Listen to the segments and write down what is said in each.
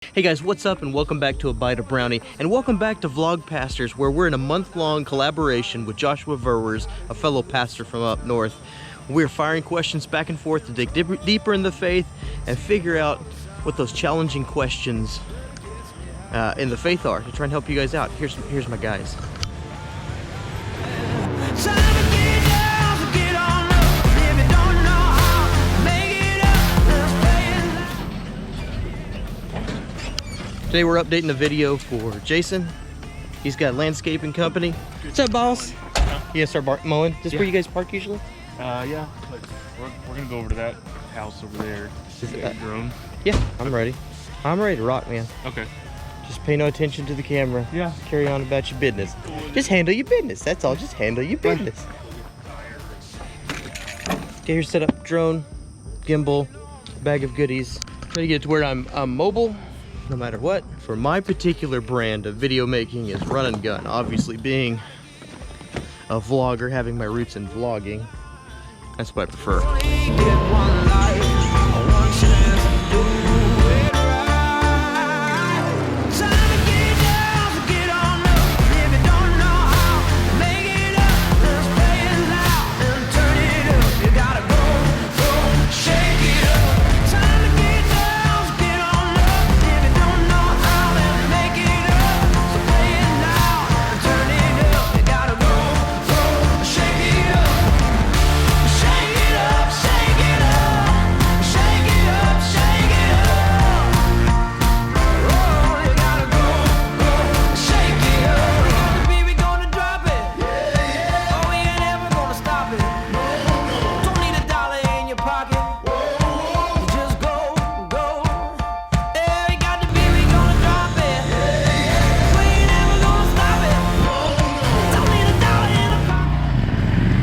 Hey guys, what's up and welcome back to A Bite of Brownie, and welcome back to Vlog Pastors, where we're in a month-long collaboration with Joshua Verwers, a fellow pastor from up north. We're firing questions back and forth to dig deeper in the faith and figure out what those challenging questions in the faith are to try and help you guys out. Here's my guys. Today we're updating the video for Jason. He's got a landscaping company. What's up, boss? You guys start mowing? Is this where you guys park usually? Yeah. We're gonna go over to that house over there. Is it that drone? Yeah, I'm ready. I'm ready to rock, man. Okay. Just pay no attention to the camera. Yeah. Carry on about your business. Just handle your business. That's all. Just handle your business. Okay, here's set up drone, gimbal, bag of goodies. Try to get to where I'm mobile, no matter what. For my particular brand of video making is run and gun. Obviously, being a vlogger, having my roots in vlogging, that's what I prefer.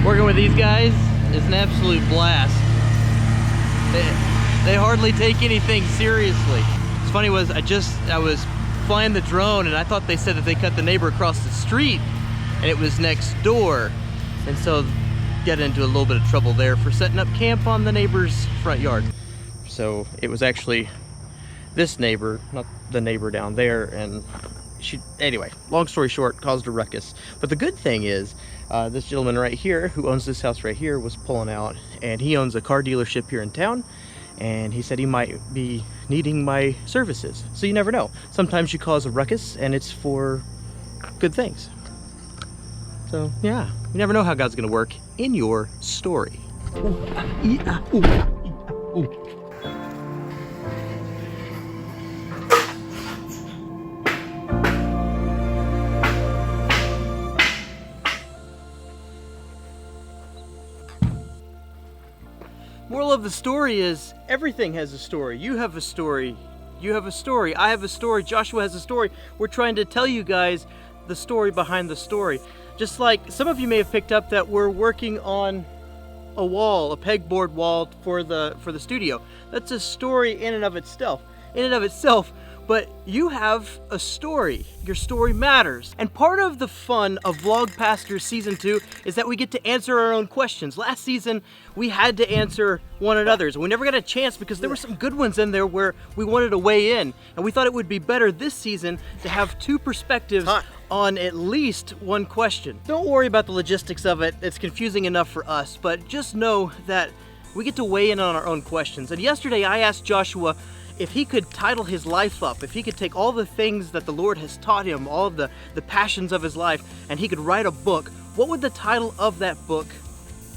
Working with these guys is an absolute blast. They hardly take anything seriously. What's funny was I was flying the drone and I thought they said that they cut the neighbor across the street and it was next door. And so got into a little bit of trouble there for setting up camp on the neighbor's front yard. So it was actually this neighbor, not the neighbor down there, and anyway, long story short, caused a ruckus. But the good thing is, this gentleman right here, who owns this house right here, was pulling out, and he owns a car dealership here in town, and he said he might be needing my services. So you never know. Sometimes you cause a ruckus, and it's for good things. So yeah, you never know how God's gonna work in your story. Moral of the story is everything has a story. You have a story. You have a story. I have a story. Joshua has a story. We're trying to tell you guys the story behind the story. Just like some of you may have picked up that we're working on a wall, a pegboard wall for the studio. That's a story in and of itself. But you have a story. Your story matters. And part of the fun of Vlog Pastors Season 2 is that we get to answer our own questions. Last season, we had to answer one another's. We never got a chance because there were some good ones in there where we wanted to weigh in. And we thought it would be better this season to have two perspectives on at least one question. Don't worry about the logistics of it. It's confusing enough for us. But just know that we get to weigh in on our own questions. And yesterday, I asked Joshua if he could title his life up, if he could take all the things that the Lord has taught him, all of the passions of his life, and he could write a book, what would the title of that book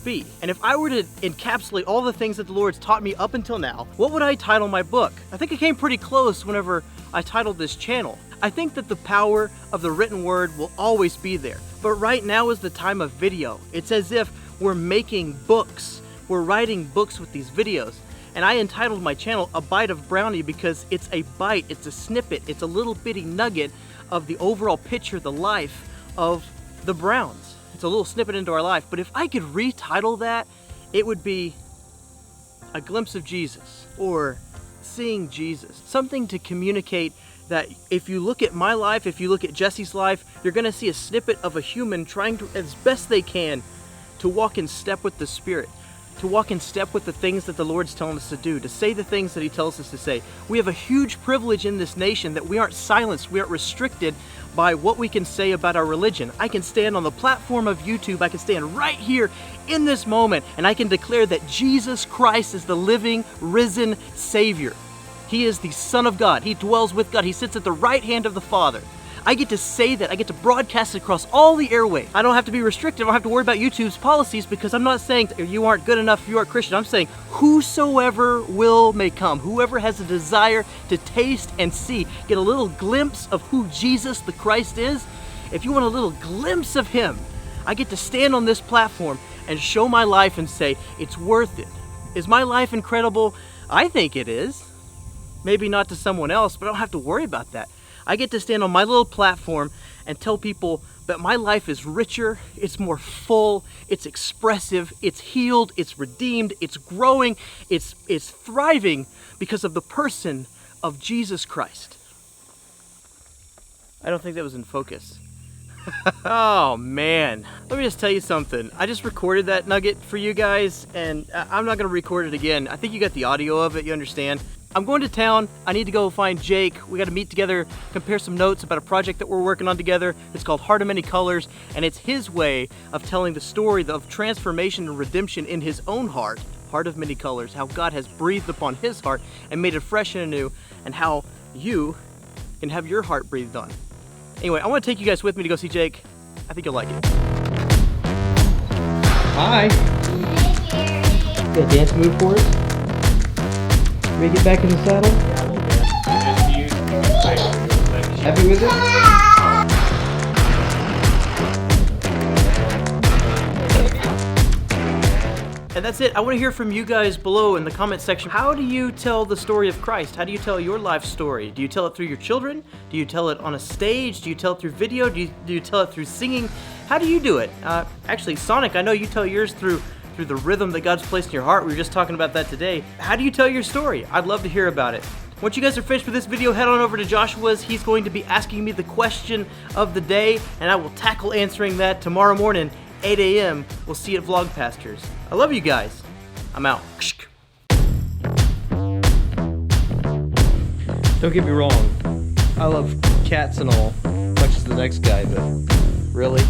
be? And if I were to encapsulate all the things that the Lord's taught me up until now, what would I title my book? I think I came pretty close whenever I titled this channel. I think that the power of the written word will always be there. But right now is the time of video. It's as if we're making books. We're writing books with these videos. And I entitled my channel A Bite of Brownie because it's a bite, it's a snippet, it's a little bitty nugget of the overall picture, the life of the Browns. It's a little snippet into our life. But if I could retitle that, it would be A Glimpse of Jesus or Seeing Jesus. Something to communicate that if you look at my life, if you look at Jesse's life, you're gonna see a snippet of a human trying to, as best they can, to walk in step with the Spirit. to walk in step with the things that the Lord's telling us to do, to say the things that He tells us to say. We have a huge privilege in this nation that we aren't silenced, we aren't restricted by what we can say about our religion. I can stand on the platform of YouTube, I can stand right here in this moment, and I can declare that Jesus Christ is the living, risen Savior. He is the Son of God. He dwells with God. He sits at the right hand of the Father. I get to say that. I get to broadcast it across all the airways. I don't have to be restricted. I don't have to worry about YouTube's policies, because I'm not saying you aren't good enough, you aren't Christian. I'm saying whosoever will may come. Whoever has a desire to taste and see, get a little glimpse of who Jesus the Christ is. If you want a little glimpse of Him, I get to stand on this platform and show my life and say, it's worth it. Is my life incredible? I think it is. Maybe not to someone else, but I don't have to worry about that. I get to stand on my little platform and tell people that my life is richer, it's more full, it's expressive, it's healed, it's redeemed, it's growing, it's thriving because of the person of Jesus Christ. I don't think that was in focus. Oh man, let me just tell you something. I just recorded that nugget for you guys, and I'm not gonna record it again. I think you got the audio of it, you understand. I'm going to town. I need to go find Jake. We got to meet together, compare some notes about a project that we're working on together. It's called Heart of Many Colors, and it's his way of telling the story of transformation and redemption in his own heart of many colors, how God has breathed upon his heart and made it fresh and anew, and how you can have your heart breathed on. Anyway, I want to take you guys with me to go see Jake. I think you'll like it. Hi. Got a dance move for us? Ready to get back in the saddle? Happy with it? And that's it. I want to hear from you guys below in the comment section. How do you tell the story of Christ? How do you tell your life story? Do you tell it through your children? Do you tell it on a stage? Do you tell it through video? Do you tell it through singing? How do you do it? Actually, Sonic, I know you tell yours through the rhythm that God's placed in your heart. We were just talking about that today. How do you tell your story? I'd love to hear about it. Once you guys are finished with this video, head on over to Joshua's. He's going to be asking me the question of the day, and I will tackle answering that tomorrow morning, 8 a.m. We'll see you at Vlog Pastures. I love you guys. I'm out. Don't get me wrong. I love cats and all, much as the next guy, but really?